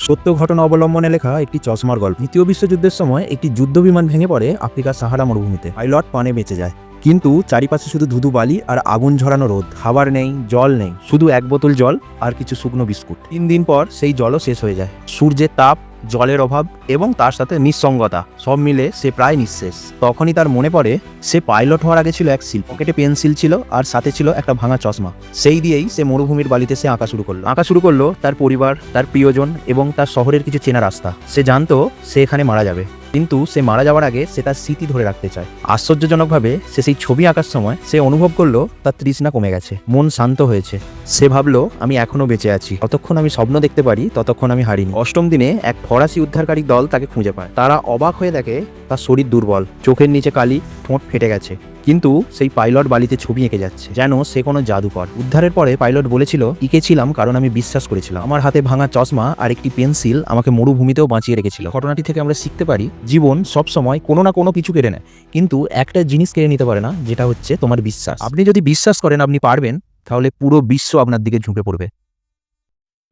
সত্য ঘটনা অবলম্বনে লেখা একটি চশমার গল্প। দ্বিতীয় বিশ্বযুদ্ধের সময় একটি যুদ্ধ বিমান ভেঙে পড়ে আফ্রিকার সাহারা মরুভূমিতে। পাইলট প্রাণে বেঁচে যায়, কিন্তু চারিপাশে শুধু ধুধু বালি আর আগুন ঝরানো রোদ। খাবার নেই, জল নেই, শুধু এক বোতল জল আর কিছু শুকনো বিস্কুট। 3 দিন পর সেই জলও শেষ হয়ে যায়। সূর্যের তাপ, জলের অভাব এবং তার সাথে নিঃসঙ্গতা সব মিলে সে প্রায় নিঃশেষ। তখনই তার মনে পড়ে সে পাইলট হওয়ার আগে ছিল এক শিল্পী। পকেটে পেন্সিল ছিল আর সাথে ছিল একটা ভাঙা চশমা। সেই দিয়েই সে মরুভূমির বালিতে সে আঁকা শুরু করলো তার পরিবার, তার প্রিয়জন এবং তার শহরের কিছু চেনা রাস্তা। সে জানতো সে এখানে মারা যাবে, কিন্তু সে মারা যাওয়ার আগে সে তার স্মৃতি ধরে রাখতে চায়। আশ্চর্যজনকভাবে সে সেই ছবি আঁকার সময় সে অনুভব করলো তার তৃষ্ণা কমে গেছে, মন শান্ত হয়েছে। সে ভাবলো, আমি এখনো বেঁচে আছি, যতক্ষণ আমি স্বপ্ন দেখতে পারি ততক্ষণ আমি হারিনি। 8ম দিনে এক ফরাসি উদ্ধারকারী দল তাকে খুঁজে পায়। তারা অবাক হয়ে দেখে তার শরীর দুর্বল, চোখের নিচে কালি, ঠোঁট ফেটে গেছে, কিন্তু সেই পাইলট বালিতে ছবি এঁকে যাচ্ছে, যেন সে কোনো জাদুকর। উদ্ধারের পরে পাইলট বলেছিল, টিকেছিলাম কারণ আমি বিশ্বাস করেছিলাম। আমার হাতে ভাঙা চশমা আর একটি পেন্সিল আমাকে মরুভূমিতেও বাঁচিয়ে রেখেছিল। ঘটনাটি থেকে আমরা শিখতে পারি, জীবন সব সময় কোনো না কোনো কিছু কেড়ে নেয়, কিন্তু একটা জিনিস কেড়ে নিতে পারে না, যেটা হচ্ছে তোমার বিশ্বাস। আপনি যদি বিশ্বাস করেন আপনি পারবেন, তাহলে পুরো বিশ্ব আপনার দিকে ঝুঁকে পড়বে।